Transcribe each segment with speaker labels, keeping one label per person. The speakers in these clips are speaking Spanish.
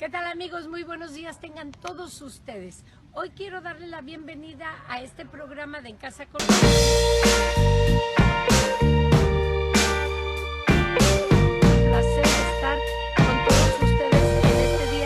Speaker 1: ¿Qué tal, amigos? Muy buenos días tengan todos ustedes. Hoy quiero darle la bienvenida a este programa de En Casa con Lula. Un placer estar con todos ustedes en este día.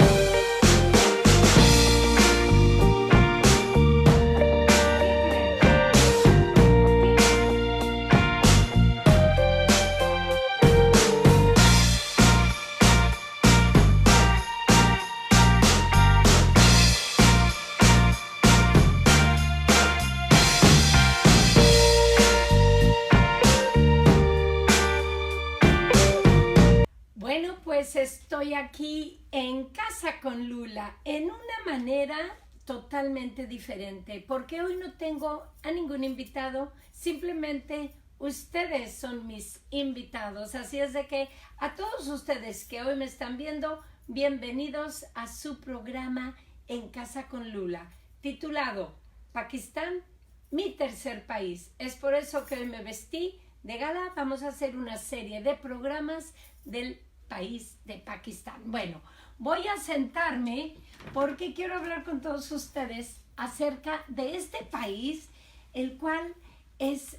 Speaker 1: Bueno, pues estoy aquí en Casa con Lula en una manera totalmente diferente, porque hoy no tengo a ningún invitado, simplemente ustedes son mis invitados. Así es de que a todos ustedes que hoy me están viendo, bienvenidos a su programa En Casa con Lula, titulado Pakistán, mi tercer país. Es por eso que hoy me vestí de gala. Vamos a hacer una serie de programas del país de Pakistán. Bueno, voy a sentarme porque quiero hablar con todos ustedes acerca de este país, el cual es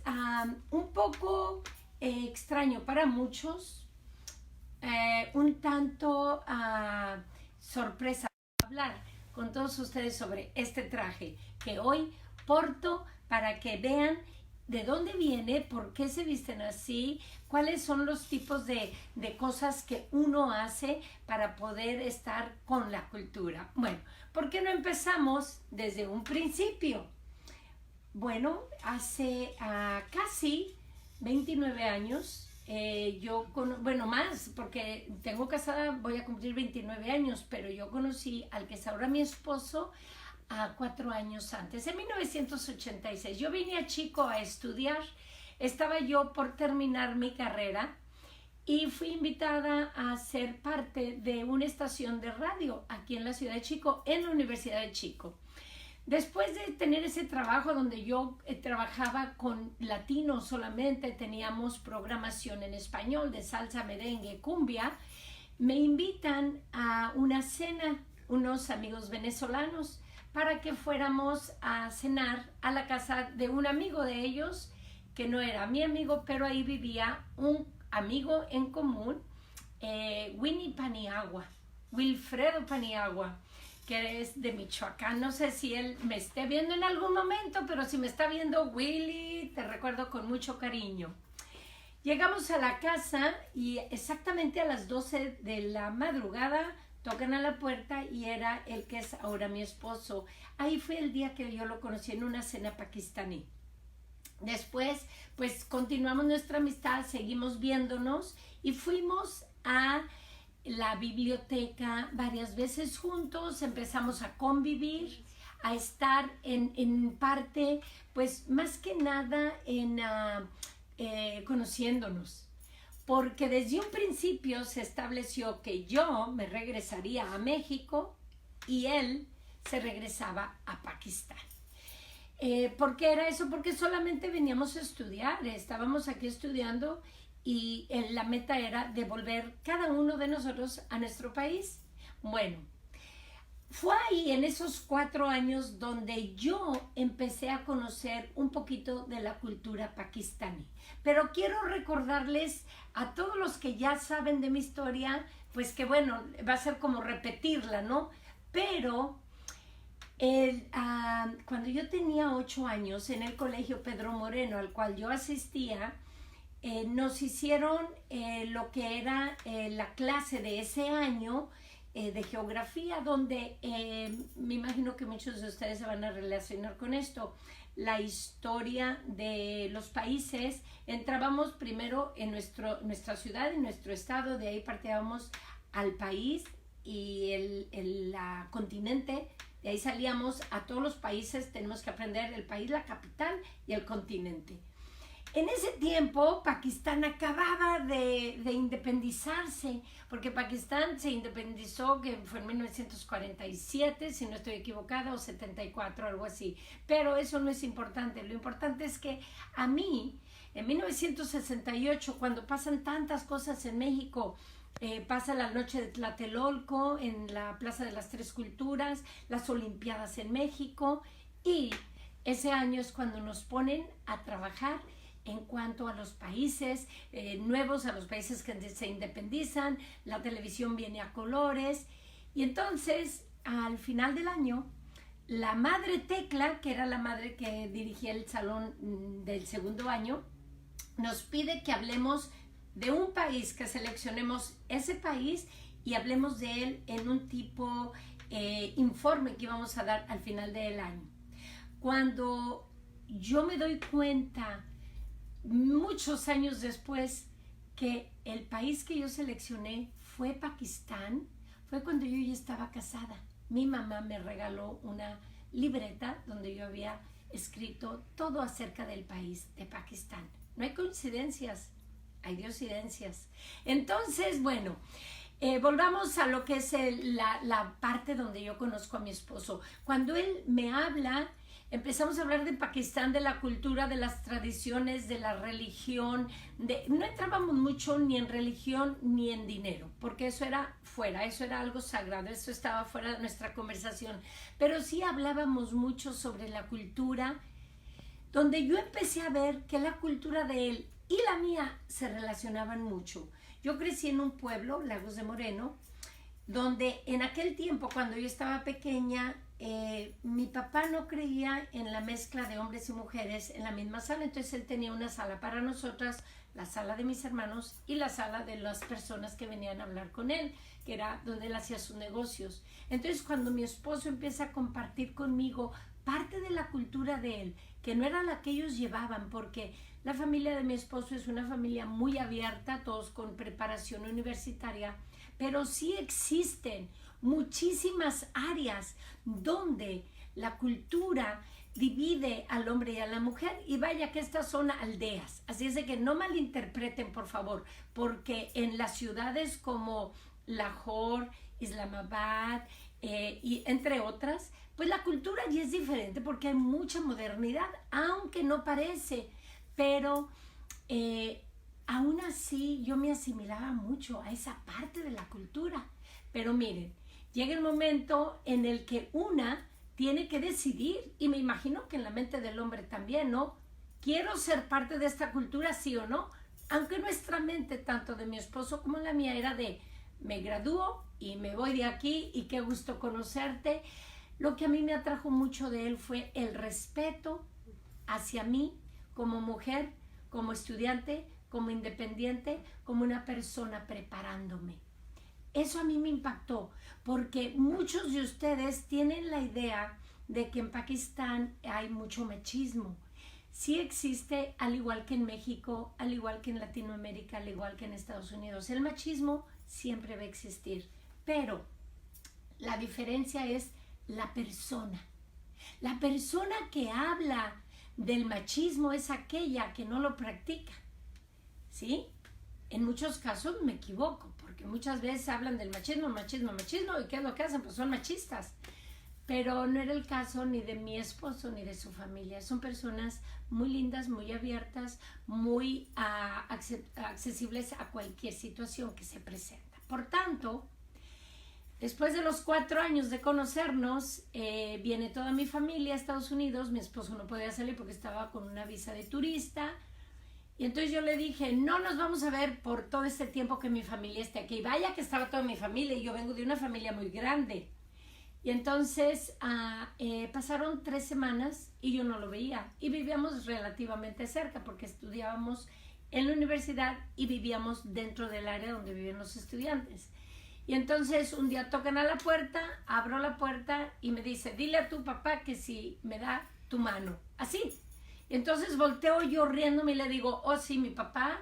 Speaker 1: un poco extraño para muchos, un tanto sorpresa hablar con todos ustedes sobre este traje que hoy porto para que vean de dónde viene, por qué se visten así, cuáles son los tipos de cosas que uno hace para poder estar con la cultura. Bueno, ¿por qué no empezamos desde un principio? Bueno, hace casi 29 años, bueno, más, porque tengo casada, voy a cumplir 29 años, pero yo conocí al que es ahora mi esposo a 4 años antes, en 1986. Yo vine a Chico a estudiar, estaba yo por terminar mi carrera y fui invitada a ser parte de una estación de radio aquí en la ciudad de Chico, en la Universidad de Chico. Después de tener ese trabajo donde yo trabajaba con latinos solamente, teníamos programación en español de salsa, merengue, cumbia, me invitan a una cena unos amigos venezolanos para que fuéramos a cenar a la casa de un amigo de ellos, que no era mi amigo, pero ahí vivía un amigo en común, Wilfredo Paniagua, que es de Michoacán. No sé si él me esté viendo en algún momento, pero si me está viendo, Willy, te recuerdo con mucho cariño. Llegamos a la casa y exactamente a las 12 de la madrugada tocan a la puerta y era el que es ahora mi esposo. Ahí fue el día que yo lo conocí en una cena pakistaní. Después, pues continuamos nuestra amistad, seguimos viéndonos y fuimos a la biblioteca varias veces juntos, empezamos a convivir, a estar en parte, pues más que nada en conociéndonos. Porque desde un principio se estableció que yo me regresaría a México y él se regresaba a Pakistán. ¿Por qué era eso? Porque solamente veníamos a estudiar, estábamos aquí estudiando y la meta era devolver cada uno de nosotros a nuestro país. Bueno, fue ahí en esos 4 años donde yo empecé a conocer un poquito de la cultura pakistaní. Pero quiero recordarles a todos los que ya saben de mi historia, pues que bueno, va a ser como repetirla, ¿no? Pero cuando yo tenía 8 años en el colegio Pedro Moreno, al cual yo asistía, nos hicieron lo que era la clase de ese año, de geografía, donde me imagino que muchos de ustedes se van a relacionar con esto, la historia de los países. Entrábamos primero en nuestra ciudad, en nuestro estado, de ahí partíamos al país y el continente, de ahí salíamos a todos los países. Tenemos que aprender el país, la capital y el continente. En ese tiempo, Pakistán acababa de independizarse, porque Pakistán se independizó, que fue en 1947, si no estoy equivocada, o 74, algo así. Pero eso no es importante. Lo importante es que a mí, en 1968, cuando pasan tantas cosas en México, pasa la noche de Tlatelolco en la Plaza de las Tres Culturas, las Olimpiadas en México, y ese año es cuando nos ponen a trabajar en cuanto a los países nuevos, a los países que se independizan, la televisión viene a colores, y entonces al final del año la madre Tecla, que era la madre que dirigía el salón del segundo año, nos pide que hablemos de un país, que seleccionemos ese país y hablemos de él en un tipo informe que íbamos a dar al final del año. Cuando yo me doy cuenta, muchos años después, que el país que yo seleccioné fue Pakistán, fue cuando yo ya estaba casada. Mi mamá me regaló una libreta donde yo había escrito todo acerca del país de Pakistán. No hay coincidencias, hay diosidencias. Entonces, bueno, volvamos a lo que es la parte donde yo conozco a mi esposo. Cuando él me habla, empezamos a hablar de Pakistán, de la cultura, de las tradiciones, de la religión. No entrábamos mucho ni en religión ni en dinero, porque eso era fuera, eso era algo sagrado, eso estaba fuera de nuestra conversación. Pero sí hablábamos mucho sobre la cultura, donde yo empecé a ver que la cultura de él y la mía se relacionaban mucho. Yo crecí en un pueblo, Lagos de Moreno, donde en aquel tiempo, cuando yo estaba pequeña, mi papá no creía en la mezcla de hombres y mujeres en la misma sala, entonces él tenía una sala para nosotras, la sala de mis hermanos y la sala de las personas que venían a hablar con él, que era donde él hacía sus negocios. Entonces, cuando mi esposo empieza a compartir conmigo parte de la cultura de él, que no era la que ellos llevaban, porque la familia de mi esposo es una familia muy abierta, todos con preparación universitaria, pero sí existen muchísimas áreas donde la cultura divide al hombre y a la mujer, y vaya que estas son aldeas, así es de que no malinterpreten, por favor, porque en las ciudades como Lahore, Islamabad y entre otras, pues la cultura ya es diferente porque hay mucha modernidad, aunque no parece, pero aún así yo me asimilaba mucho a esa parte de la cultura. Pero miren, llega el momento en el que una tiene que decidir, y me imagino que en la mente del hombre también, ¿no? ¿Quiero ser parte de esta cultura, sí o no? Aunque nuestra mente, tanto de mi esposo como la mía, era de me gradúo y me voy de aquí y qué gusto conocerte. Lo que a mí me atrajo mucho de él fue el respeto hacia mí como mujer, como estudiante, como independiente, como una persona preparándome. Eso a mí me impactó, porque muchos de ustedes tienen la idea de que en Pakistán hay mucho machismo. Sí existe, al igual que en México, al igual que en Latinoamérica, al igual que en Estados Unidos. El machismo siempre va a existir, pero la diferencia es la persona. La persona que habla del machismo es aquella que no lo practica, ¿sí? En muchos casos me equivoco, porque muchas veces hablan del machismo, machismo, machismo, y ¿qué es lo que hacen? Pues son machistas. Pero no era el caso ni de mi esposo ni de su familia. Son personas muy lindas, muy abiertas, muy accesibles a cualquier situación que se presenta. Por tanto, después de los 4 años de conocernos, viene toda mi familia a Estados Unidos. Mi esposo no podía salir porque estaba con una visa de turista. Y entonces yo le dije, no nos vamos a ver por todo este tiempo que mi familia esté aquí. Vaya que estaba toda mi familia, y yo vengo de una familia muy grande. Y entonces pasaron 3 semanas y yo no lo veía. Y vivíamos relativamente cerca porque estudiábamos en la universidad y vivíamos dentro del área donde viven los estudiantes. Y entonces un día tocan a la puerta, abro la puerta y me dice, dile a tu papá que si me da tu mano. Así. Y entonces volteo yo riéndome y le digo, oh sí, mi papá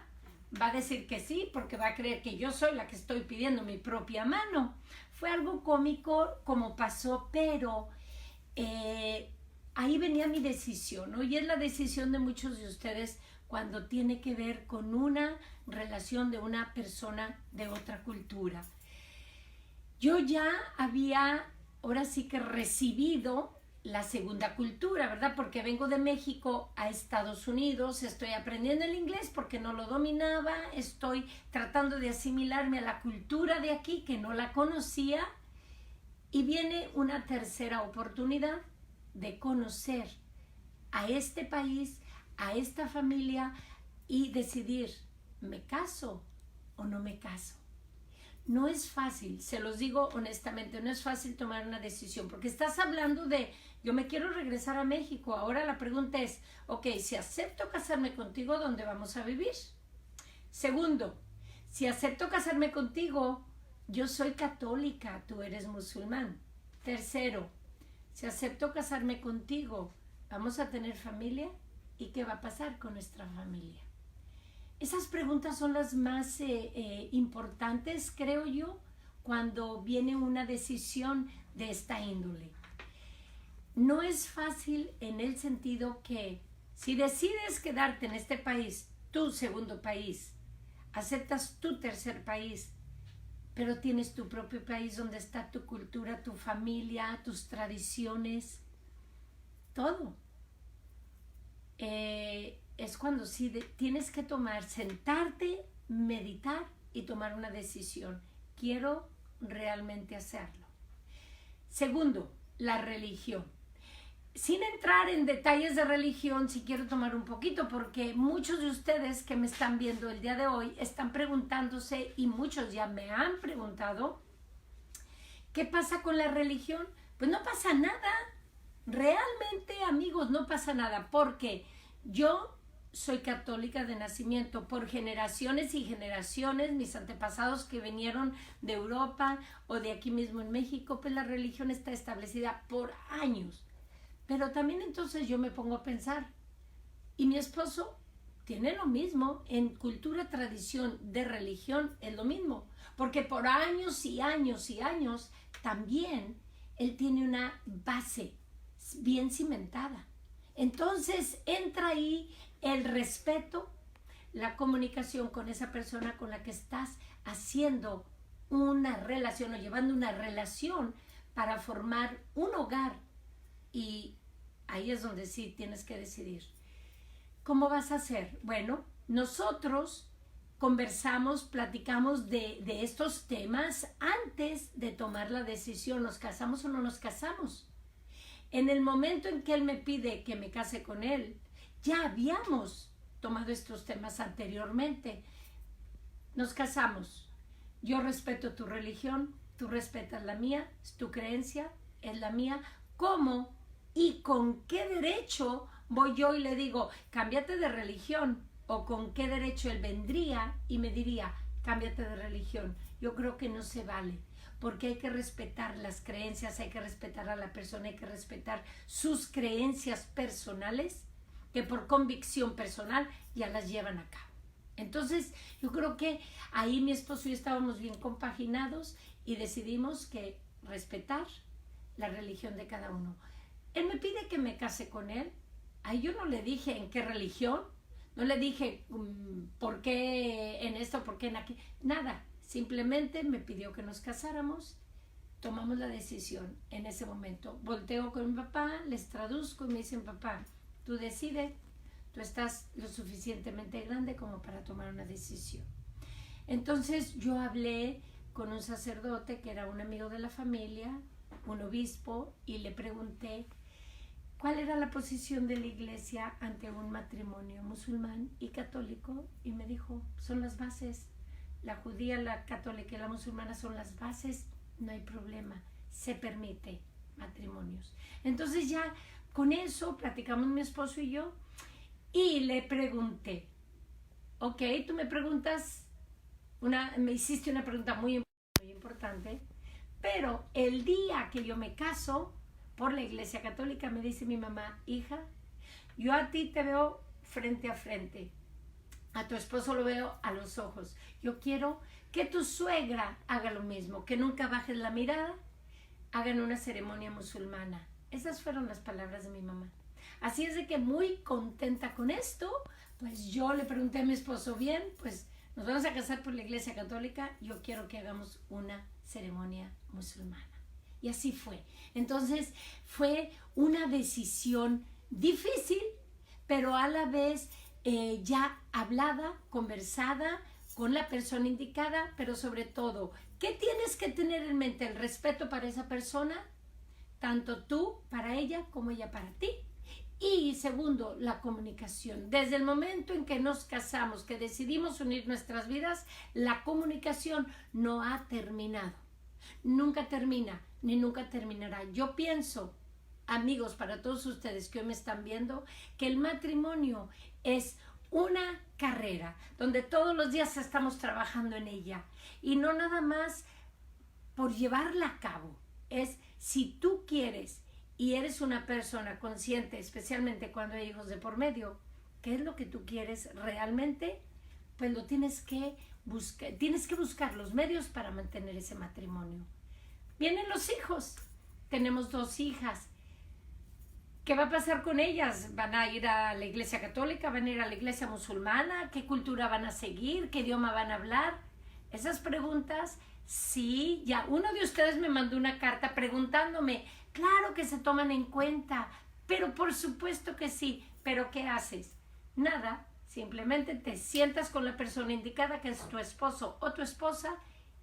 Speaker 1: va a decir que sí porque va a creer que yo soy la que estoy pidiendo mi propia mano. Fue algo cómico como pasó, pero ahí venía mi decisión, ¿no? Y es la decisión de muchos de ustedes cuando tiene que ver con una relación de una persona de otra cultura. Yo ya había, ahora sí que recibido la segunda cultura, ¿verdad? Porque vengo de México a Estados Unidos, estoy aprendiendo el inglés porque no lo dominaba, estoy tratando de asimilarme a la cultura de aquí que no la conocía, y viene una tercera oportunidad de conocer a este país, a esta familia, y decidir, ¿me caso o no me caso? No es fácil, se los digo honestamente, no es fácil tomar una decisión, porque estás hablando de, yo me quiero regresar a México, ahora la pregunta es, ok, si acepto casarme contigo, ¿dónde vamos a vivir? Segundo, si acepto casarme contigo, yo soy católica, tú eres musulmán. Tercero, si acepto casarme contigo, ¿vamos a tener familia? ¿Y qué va a pasar con nuestra familia? Esas preguntas son las más importantes, creo yo, cuando viene una decisión de esta índole. No es fácil en el sentido que si decides quedarte en este país, tu segundo país, aceptas tu tercer país, pero tienes tu propio país donde está tu cultura, tu familia, tus tradiciones, todo. Es cuando sí tienes que sentarte, meditar y tomar una decisión. Quiero realmente hacerlo. Segundo, la religión. Sin entrar en detalles de religión, sí quiero tomar un poquito, porque muchos de ustedes que me están viendo el día de hoy están preguntándose, y muchos ya me han preguntado, ¿qué pasa con la religión? Pues no pasa nada. Realmente, amigos, no pasa nada, porque yo soy católica de nacimiento por generaciones y generaciones. Mis antepasados que vinieron de Europa o de aquí mismo en México, pues la religión está establecida por años. Pero también entonces yo me pongo a pensar, y mi esposo tiene lo mismo, en cultura, tradición, de religión es lo mismo, porque por años y años y años también él tiene una base bien cimentada. Entonces entra ahí el respeto, la comunicación con esa persona con la que estás haciendo una relación o llevando una relación para formar un hogar. Y ahí es donde sí tienes que decidir. ¿Cómo vas a hacer? Bueno, nosotros conversamos, platicamos de estos temas antes de tomar la decisión. ¿Nos casamos o no nos casamos? En el momento en que él me pide que me case con él, ya habíamos tomado estos temas anteriormente. Nos casamos. Yo respeto tu religión, tú respetas la mía, es tu creencia, es la mía. ¿Cómo y con qué derecho voy yo y le digo, cámbiate de religión? ¿O con qué derecho él vendría y me diría, cámbiate de religión? Yo creo que no se vale, porque hay que respetar las creencias, hay que respetar a la persona, hay que respetar sus creencias personales, que por convicción personal ya las llevan a cabo. Entonces, yo creo que ahí mi esposo y yo estábamos bien compaginados y decidimos que respetar la religión de cada uno. Él me pide que me case con él. Ahí yo no le dije en qué religión, no le dije por qué en esto, por qué en aquí, nada. Simplemente me pidió que nos casáramos, tomamos la decisión en ese momento. Volteo con mi papá, les traduzco y me dicen, papá, tú decides, tú estás lo suficientemente grande como para tomar una decisión. Entonces yo hablé con un sacerdote que era un amigo de la familia, un obispo, y le pregunté cuál era la posición de la iglesia ante un matrimonio musulmán y católico, y me dijo, son las bases. La judía, la católica y la musulmana son las bases, no hay problema, se permite matrimonios. Entonces ya con eso platicamos mi esposo y yo, y le pregunté, ok, tú me preguntas, me hiciste una pregunta muy importante, pero el día que yo me caso por la iglesia católica, me dice mi mamá, hija, yo a ti te veo frente a frente, a tu esposo lo veo a los ojos. Yo quiero que tu suegra haga lo mismo, que nunca bajes la mirada, hagan una ceremonia musulmana. Esas fueron las palabras de mi mamá. Así es de que muy contenta con esto, pues yo le pregunté a mi esposo, bien, pues nos vamos a casar por la iglesia católica, yo quiero que hagamos una ceremonia musulmana. Y así fue. Entonces fue una decisión difícil, pero a la vez ya hablada, conversada con la persona indicada, pero sobre todo, ¿qué tienes que tener en mente? El respeto para esa persona, tanto tú para ella como ella para ti. Y segundo, la comunicación. Desde el momento en que nos casamos, que decidimos unir nuestras vidas, la comunicación no ha terminado. Nunca termina, ni nunca terminará. Yo pienso, amigos, para todos ustedes que hoy me están viendo, que el matrimonio es una carrera donde todos los días estamos trabajando en ella. Y no nada más por llevarla a cabo. Es si tú quieres y eres una persona consciente, especialmente cuando hay hijos de por medio, ¿qué es lo que tú quieres realmente? Pues lo tienes que buscar los medios para mantener ese matrimonio. Vienen los hijos. Tenemos 2 hijas. ¿Qué va a pasar con ellas? ¿Van a ir a la iglesia católica? ¿Van a ir a la iglesia musulmana? ¿Qué cultura van a seguir? ¿Qué idioma van a hablar? Esas preguntas, sí, ya uno de ustedes me mandó una carta preguntándome. Claro que se toman en cuenta, pero por supuesto que sí. ¿Pero qué haces? Nada, simplemente te sientas con la persona indicada, que es tu esposo o tu esposa,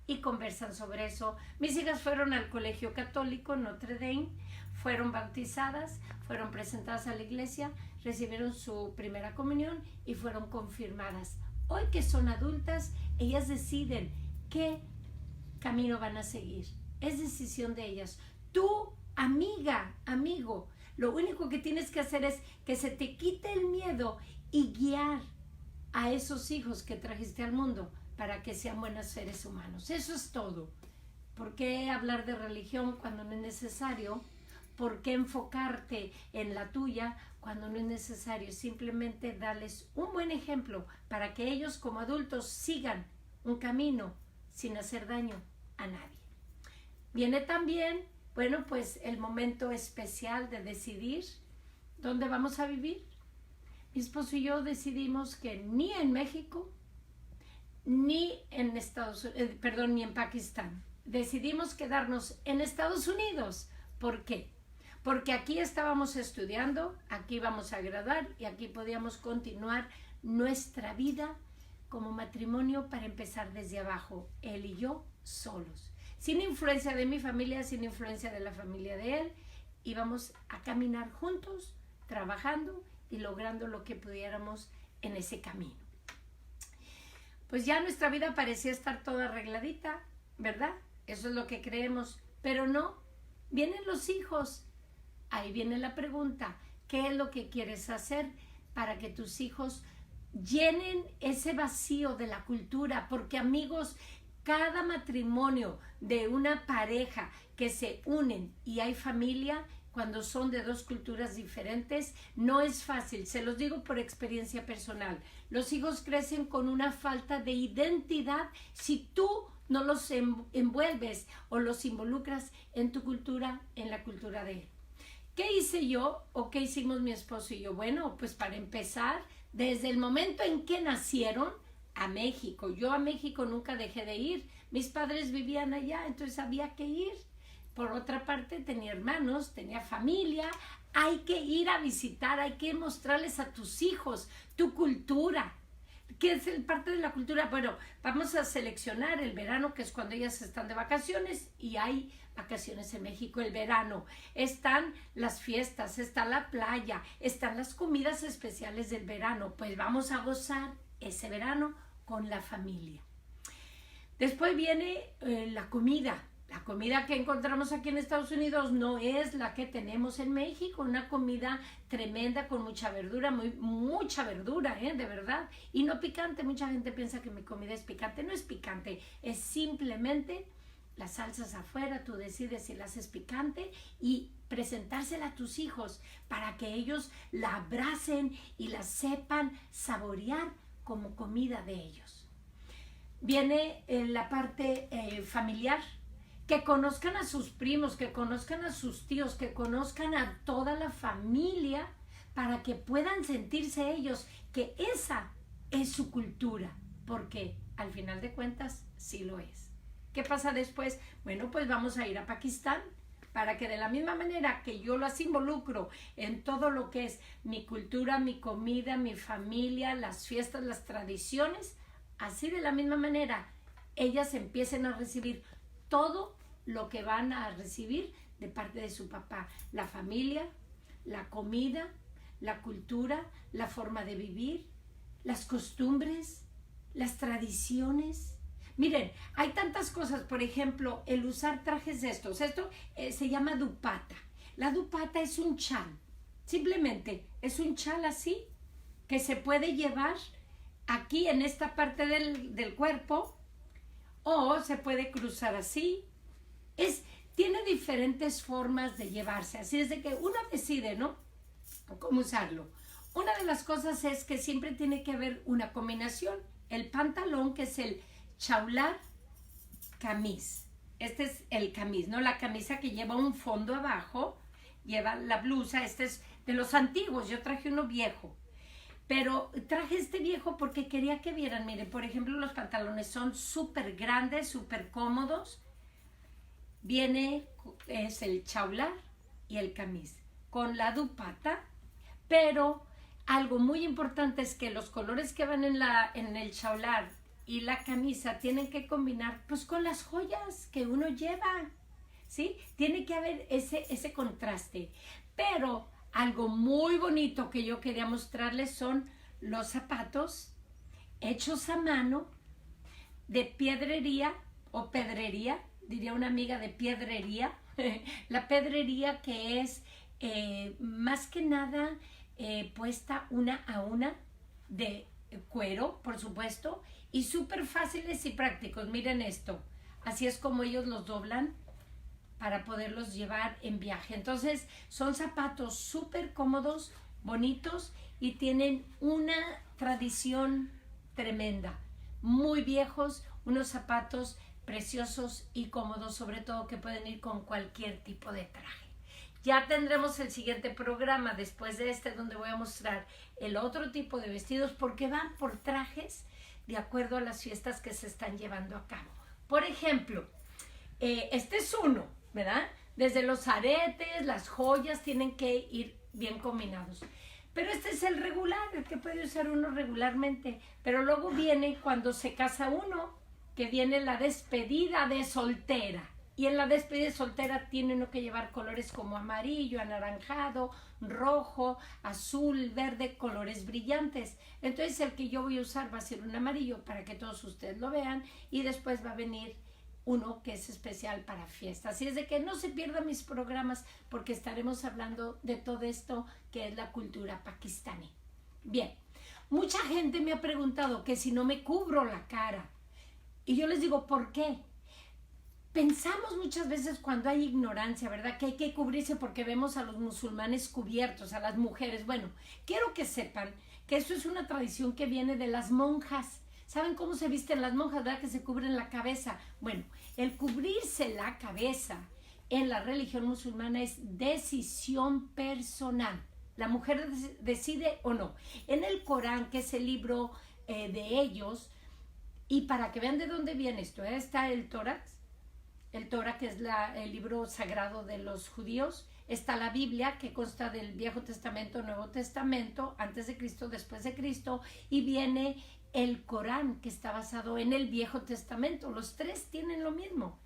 Speaker 1: y conversan sobre eso. Mis hijas fueron al colegio católico Notre Dame, fueron bautizadas, fueron presentadas a la iglesia, recibieron su primera comunión y fueron confirmadas. Hoy que son adultas, ellas deciden qué camino van a seguir. Es decisión de ellas. Tú, amiga, amigo, lo único que tienes que hacer es que se te quite el miedo y guiar a esos hijos que trajiste al mundo para que sean buenos seres humanos. Eso es todo. ¿Por qué hablar de religión cuando no es necesario? ¿Por qué enfocarte en la tuya cuando no es necesario? Simplemente darles un buen ejemplo para que ellos como adultos sigan un camino sin hacer daño a nadie. Viene también, bueno, pues el momento especial de decidir dónde vamos a vivir. Mi esposo y yo decidimos que ni en México, ni en ni en Pakistán. Decidimos quedarnos en Estados Unidos. ¿Por qué? Porque aquí estábamos estudiando, aquí íbamos a graduar y aquí podíamos continuar nuestra vida como matrimonio para empezar desde abajo, él y yo solos. Sin influencia de mi familia, sin influencia de la familia de él, íbamos a caminar juntos, trabajando y logrando lo que pudiéramos en ese camino. Pues ya nuestra vida parecía estar toda arregladita, ¿verdad? Eso es lo que creemos, pero no, vienen los hijos. Ahí viene la pregunta, ¿qué es lo que quieres hacer para que tus hijos llenen ese vacío de la cultura? Porque amigos, cada matrimonio de una pareja que se unen y hay familia, cuando son de 2 culturas diferentes, no es fácil. Se los digo por experiencia personal. Los hijos crecen con una falta de identidad si tú no los envuelves o los involucras en tu cultura, en la cultura de él. ¿Qué hice yo o qué hicimos mi esposo y yo? Bueno, pues para empezar, desde el momento en que nacieron, a México. Yo a México nunca dejé de ir. Mis padres vivían allá, entonces había que ir. Por otra parte, tenía hermanos, tenía familia. Hay que ir a visitar, hay que mostrarles a tus hijos tu cultura. ¿Qué es parte de la cultura? Bueno, vamos a seleccionar el verano, que es cuando ellas están de vacaciones, y hay vacaciones en México el verano. Están las fiestas, está la playa, están las comidas especiales del verano. Pues vamos a gozar ese verano con la familia. Después viene la comida. La comida que encontramos aquí en Estados Unidos no es la que tenemos en México, una comida tremenda con mucha verdura, mucha verdura, de verdad, y no picante. Mucha gente piensa que mi comida es picante, no es picante, es simplemente las salsas afuera, tú decides si la haces picante y presentársela a tus hijos para que ellos la abracen y la sepan saborear como comida de ellos. Viene la parte familiar. Que conozcan a sus primos, que conozcan a sus tíos, que conozcan a toda la familia para que puedan sentirse ellos que esa es su cultura, porque al final de cuentas sí lo es. ¿Qué pasa después? Bueno, pues vamos a ir a Pakistán. para que de la misma manera que yo las involucro en todo lo que es mi cultura, mi comida, mi familia, las fiestas, las tradiciones, así de la misma manera ellas empiecen a recibir todo lo que van a recibir de parte de su papá, la familia, la comida, la cultura, la forma de vivir, las costumbres, las tradiciones. Miren, hay tantas cosas, por ejemplo, el usar trajes de estos. Esto se llama dupatta. La dupatta es un chal, simplemente es un chal así que se puede llevar aquí en esta parte del cuerpo o se puede cruzar así. Tiene diferentes formas de llevarse, así es de que uno decide, ¿no?, cómo usarlo. Una de las cosas es que siempre tiene que haber una combinación. El pantalón, que es el chaular camis. Este es el camis, ¿no? La camisa que lleva un fondo abajo, lleva la blusa. Este es de los antiguos, yo traje uno viejo. Pero traje este viejo porque quería que vieran, miren, por ejemplo, los pantalones son súper grandes, súper cómodos. Es el chaular y el camis con la dupatta, pero algo muy importante es que los colores que van en el chaular y la camisa tienen que combinar pues con las joyas que uno lleva, ¿sí? Tiene que haber ese contraste. Pero algo muy bonito que yo quería mostrarles son los zapatos hechos a mano de piedrería o pedrería, diría una amiga, de piedrería. La pedrería que es más que nada puesta una a una de cuero, por supuesto, y súper fáciles y prácticos. Miren esto, así es como ellos los doblan para poderlos llevar en viaje. Entonces son zapatos súper cómodos, bonitos y tienen una tradición tremenda. Muy viejos, unos zapatos preciosos y cómodos, sobre todo que pueden ir con cualquier tipo de traje. Ya tendremos el siguiente programa después de este donde voy a mostrar el otro tipo de vestidos porque van por trajes de acuerdo a las fiestas que se están llevando a cabo. Por ejemplo, este es uno, ¿verdad? Desde los aretes, las joyas tienen que ir bien combinados. Pero este es el regular, el que puede usar uno regularmente. Pero luego viene cuando se casa uno, que viene la despedida de soltera. Y en la despedida de soltera tiene uno que llevar colores como amarillo, anaranjado, rojo, azul, verde, colores brillantes. Entonces el que yo voy a usar va a ser un amarillo para que todos ustedes lo vean y después va a venir uno que es especial para fiestas. Así es de que no se pierdan mis programas porque estaremos hablando de todo esto que es la cultura pakistaní. Bien, mucha gente me ha preguntado que si no me cubro la cara. Y yo les digo, ¿por qué? Pensamos muchas veces cuando hay ignorancia, ¿verdad?, que hay que cubrirse porque vemos a los musulmanes cubiertos, a las mujeres. Bueno, quiero que sepan que esto es una tradición que viene de las monjas. ¿Saben cómo se visten las monjas, verdad?, que se cubren la cabeza. Bueno, el cubrirse la cabeza en la religión musulmana es decisión personal. La mujer decide o no. En el Corán, que es el libro de ellos, y para que vean de dónde viene esto, está el Torah, que es el libro sagrado de los judíos. Está la Biblia, que consta del Viejo Testamento, Nuevo Testamento, antes de Cristo, después de Cristo, y viene el Corán, que está basado en el Viejo Testamento. Los tres tienen lo mismo.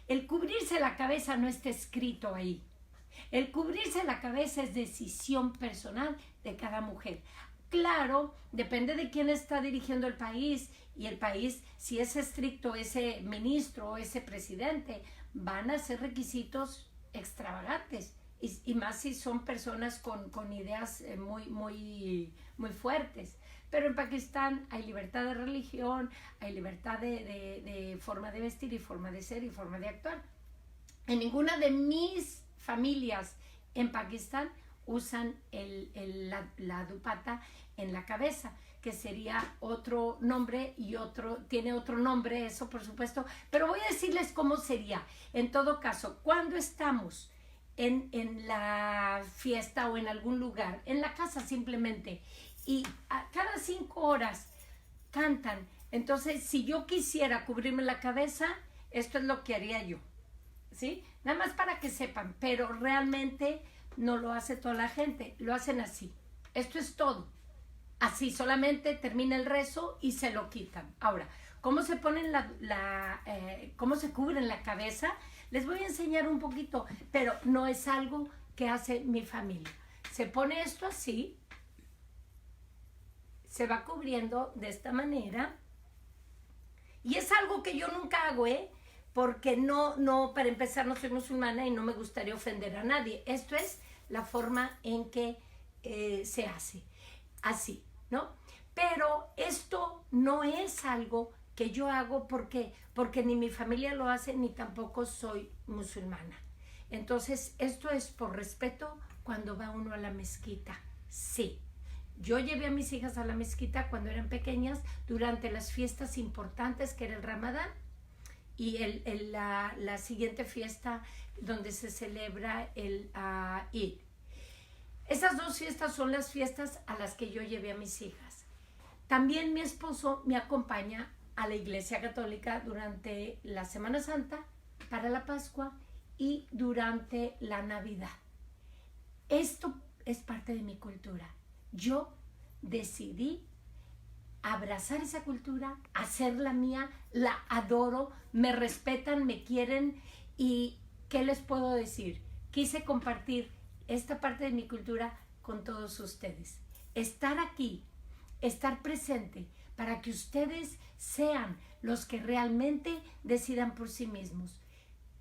Speaker 1: El cubrirse la cabeza no está escrito ahí. El cubrirse la cabeza es decisión personal de cada mujer. Claro, depende de quién está dirigiendo el país, y el país, si es estricto ese ministro o ese presidente, van a ser requisitos extravagantes, y más si son personas con ideas muy fuertes. Pero en Pakistán hay libertad de religión, hay libertad de forma de vestir y forma de ser y forma de actuar. En ninguna de mis familias en Pakistán usan la dupatta en la cabeza, que sería otro nombre y tiene otro nombre eso, por supuesto, pero voy a decirles cómo sería. En todo caso, cuando estamos en la fiesta o en algún lugar, en la casa simplemente, y a cada 5 horas cantan, entonces si yo quisiera cubrirme la cabeza, esto es lo que haría yo. ¿sí? Nada más para que sepan, pero realmente no lo hace toda la gente, lo hacen así. Esto es todo. Así, solamente termina el rezo y se lo quitan. Ahora, ¿cómo se ponen cómo se cubren la cabeza? Les voy a enseñar un poquito, pero no es algo que hace mi familia. Se pone esto así, se va cubriendo de esta manera, y es algo que yo nunca hago, porque no, para empezar, no soy musulmana y no me gustaría ofender a nadie. Esto es la forma en que se hace, así, ¿no? Pero esto no es algo que yo hago porque ni mi familia lo hace, ni tampoco soy musulmana. Entonces, esto es por respeto cuando va uno a la mezquita. Sí, yo llevé a mis hijas a la mezquita cuando eran pequeñas durante las fiestas importantes, que era el Ramadán, y la siguiente fiesta donde se celebra el Eid. Esas dos fiestas son las fiestas a las que yo llevé a mis hijas. También mi esposo me acompaña a la Iglesia Católica durante la Semana Santa, para la Pascua y durante la Navidad. Esto es parte de mi cultura. Yo decidí abrazar esa cultura, hacerla mía, la adoro, me respetan, me quieren, y ¿qué les puedo decir? Quise compartir esta parte de mi cultura con todos ustedes. Estar aquí, estar presente, para que ustedes sean los que realmente decidan por sí mismos.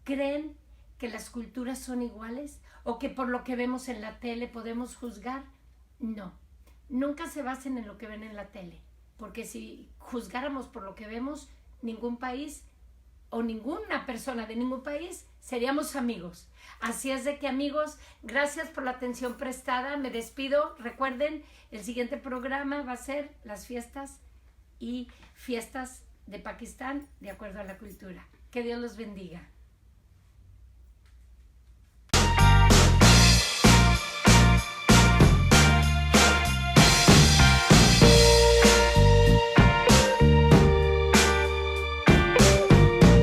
Speaker 1: ¿Creen que las culturas son iguales o que por lo que vemos en la tele podemos juzgar? No, nunca se basen en lo que ven en la tele, porque si juzgáramos por lo que vemos, ningún país o ninguna persona de ningún país seríamos amigos. Así es de que, amigos, gracias por la atención prestada. Me despido. Recuerden, el siguiente programa va a ser las fiestas de Pakistán de acuerdo a la cultura. Que Dios los bendiga.